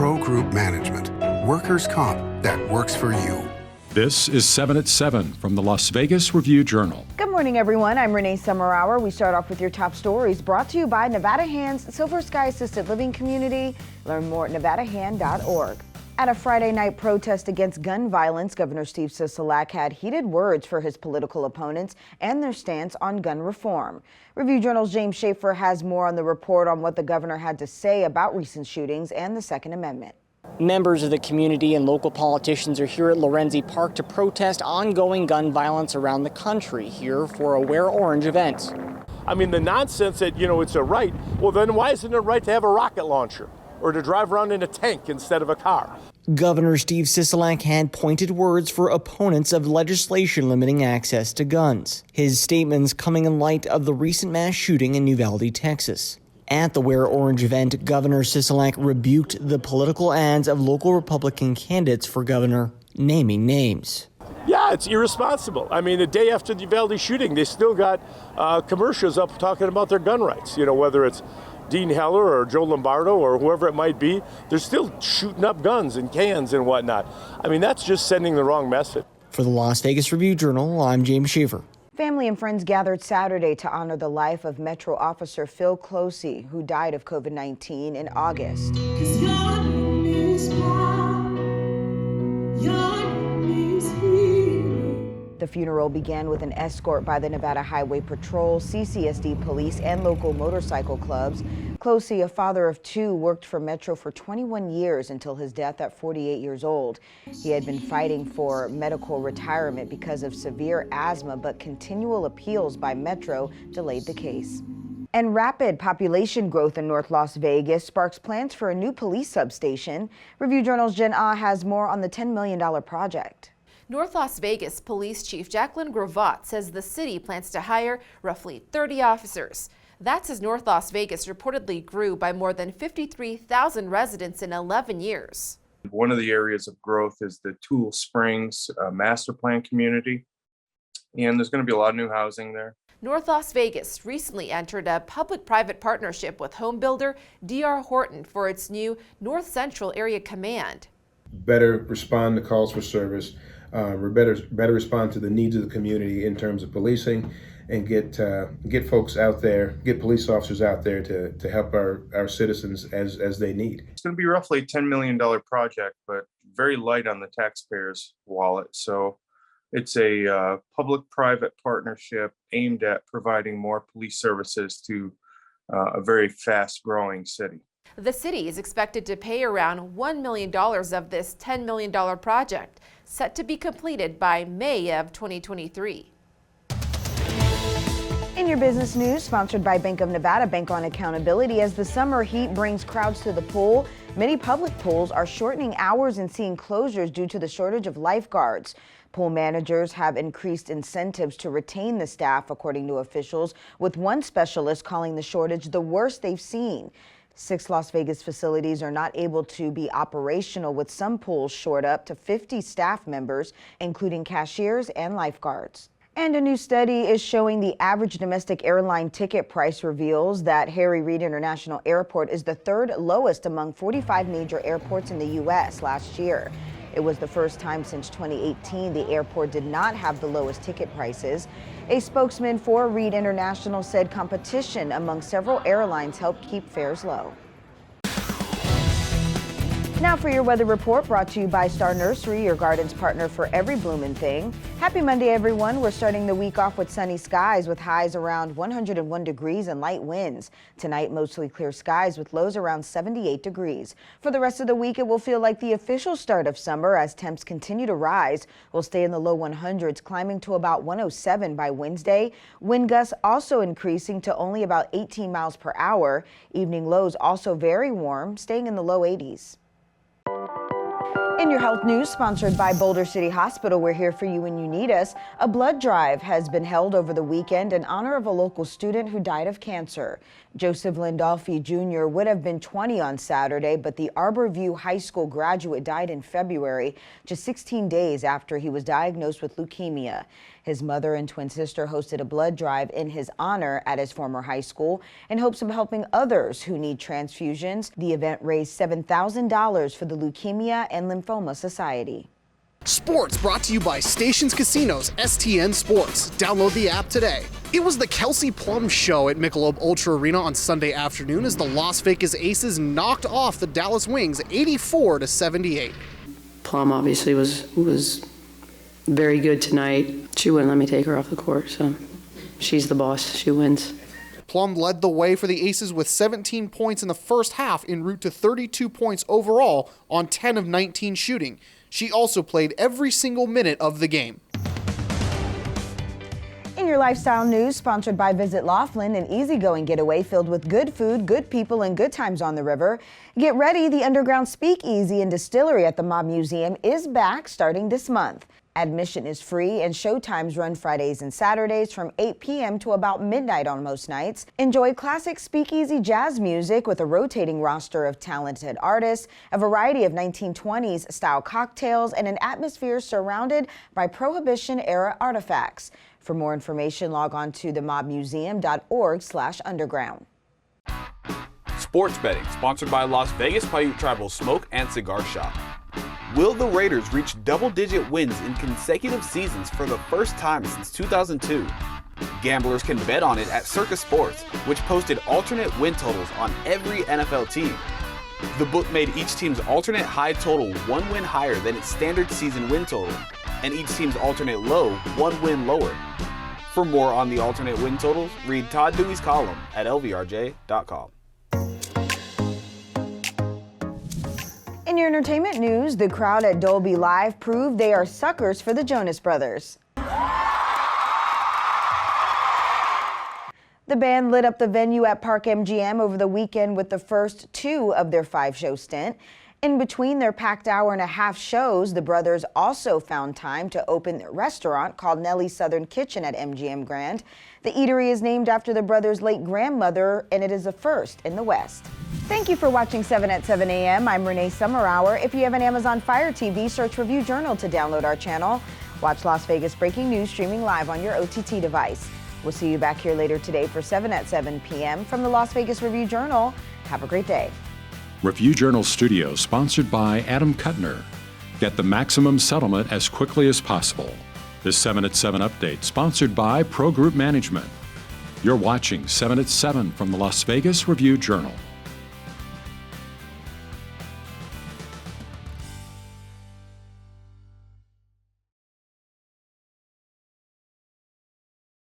Pro Group Management. Workers' comp that works for you. This is 7 at 7 from the Las Vegas Review-Journal. Good morning, everyone. I'm Renee Summerhour. We start off with your top stories brought to you by Nevada Hand's Silver Sky Assisted Living Community. Learn more at nevadahand.org. At a Friday night protest against gun violence, Governor Steve Sisolak had heated words for his political opponents and their stance on gun reform. Review-Journal's James Schaefer has more on the report on what the governor had to say about recent shootings and the Second Amendment. Members of the community and local politicians are here at Lorenzi Park to protest ongoing gun violence around the country, here for a Wear Orange event. I mean, the nonsense that, it's a right, well, then why isn't it right to have a rocket launcher or to drive around in a tank instead of a car? Governor Steve Sisolak had pointed words for opponents of legislation limiting access to guns. His statements coming in light of the recent mass shooting in Uvalde, Texas. At the Wear Orange event, Governor Sisolak rebuked the political ads of local Republican candidates for governor, naming names. Yeah, it's irresponsible. I mean, the day after the Uvalde shooting, they still got commercials up talking about their gun rights. Whether it's Dean Heller or Joe Lombardo or whoever it might be, they're still shooting up guns and cans and whatnot. I mean, that's just sending the wrong message. For the Las Vegas Review-Journal, I'm James Schaefer. Family and friends gathered Saturday to honor the life of Metro officer Phil Closey, who died of COVID-19 in August. The funeral began with an escort by the Nevada Highway Patrol, CCSD police, and local motorcycle clubs. Closey, a father of two, worked for Metro for 21 years until his death at 48 years old. He had been fighting for medical retirement because of severe asthma, but continual appeals by Metro delayed the case. And rapid population growth in North Las Vegas sparks plans for a new police substation. Review-Journal's Jen Ah has more on the $10 million project. North Las Vegas Police Chief Jacqueline Gravatt says the city plans to hire roughly 30 officers. That's as North Las Vegas reportedly grew by more than 53,000 residents in 11 years. One of the areas of growth is the Tool Springs master plan community, and there's going to be a lot of new housing there. North Las Vegas recently entered a public-private partnership with home builder D.R. Horton for its new North Central Area Command. Better respond to calls for service. Better respond to the needs of the community in terms of policing, and get folks out there, get police officers out there to help our citizens as they need. It's going to be roughly a $10 million project, but very light on the taxpayers' wallet. So it's a public-private partnership aimed at providing more police services to a very fast-growing city. The city is expected to pay around $1 million of this $10 million project, set to be completed by May of 2023. In your business news, sponsored by Bank of Nevada, Bank on Accountability. As the summer heat brings crowds to the pool, many public pools are shortening hours and seeing closures due to the shortage of lifeguards. Pool managers have increased incentives to retain the staff, according to officials, with one specialist calling the shortage the worst they've seen. 6 Las Vegas facilities are not able to be operational, with some pools short up to 50 staff members, including cashiers and lifeguards. And a new study is showing the average domestic airline ticket price reveals that Reid International Airport is the third lowest among 45 major airports in the U.S. last year. It was the first time since 2018 the airport did not have the lowest ticket prices. A spokesman for Reid International said competition among several airlines helped keep fares low. Now for your weather report, brought to you by Star Nursery, your garden's partner for every bloomin' thing. Happy Monday, everyone. We're starting the week off with sunny skies with highs around 101 degrees and light winds. Tonight, mostly clear skies with lows around 78 degrees. For the rest of the week, it will feel like the official start of summer as temps continue to rise. We'll stay in the low 100s, climbing to about 107 by Wednesday. Wind gusts also increasing to only about 18 miles per hour. Evening lows also very warm, staying in the low 80s. In your health news, sponsored by Boulder City Hospital, we're here for you when you need us. A blood drive has been held over the weekend in honor of a local student who died of cancer. Joseph Lindolfi Jr. would have been 20 on Saturday, but the Arborview High School graduate died in February, just 16 days after he was diagnosed with leukemia. His mother and twin sister hosted a blood drive in his honor at his former high school in hopes of helping others who need transfusions. The event raised $7,000 for the Leukemia and Lymphoma Society. Sports brought to you by Stations Casinos, STN Sports. Download the app today. It was the Kelsey Plum Show at Michelob Ultra Arena on Sunday afternoon as the Las Vegas Aces knocked off the Dallas Wings 84-78. Plum obviously was very good tonight. She wouldn't let me take her off the court, so she's the boss. She wins. Plum led the way for the Aces with 17 points in the first half en route to 32 points overall on 10 of 19 shooting. She also played every single minute of the game. In your lifestyle news, sponsored by Visit Laughlin, an easygoing getaway filled with good food, good people, and good times on the river. Get ready, the underground speakeasy and distillery at the Mob Museum is back starting this month. Admission is free and showtimes run Fridays and Saturdays from 8 p.m. to about midnight on most nights. Enjoy classic speakeasy jazz music with a rotating roster of talented artists, a variety of 1920s style cocktails, and an atmosphere surrounded by Prohibition-era artifacts. For more information, log on to themobmuseum.org/underground. Sports betting, sponsored by Las Vegas Paiute Tribal Smoke and Cigar Shop. Will the Raiders reach double-digit wins in consecutive seasons for the first time since 2002? Gamblers can bet on it at Circa Sports, which posted alternate win totals on every NFL team. The book made each team's alternate high total one win higher than its standard season win total, and each team's alternate low one win lower. For more on the alternate win totals, read Todd Dewey's column at lvrj.com. In your entertainment news, the crowd at Dolby Live proved they are suckers for the Jonas Brothers. The band lit up the venue at Park MGM over the weekend with the first 2 of their 5-show stint. In between their packed hour-and-a-half shows, the brothers also found time to open their restaurant called Nellie's Southern Kitchen at MGM Grand. The eatery is named after the brothers' late grandmother, and it is a first in the West. Thank you for watching 7 at 7 a.m. I'm Renee Summerhour. If you have an Amazon Fire TV, search Review Journal to download our channel. Watch Las Vegas Breaking News streaming live on your OTT device. We'll see you back here later today for 7 at 7 p.m. from the Las Vegas Review Journal. Have a great day. Review Journal Studio, sponsored by Adam Kuttner. Get the maximum settlement as quickly as possible. This 7 at 7 update, sponsored by Pro Group Management. You're watching 7 at 7 from the Las Vegas Review Journal.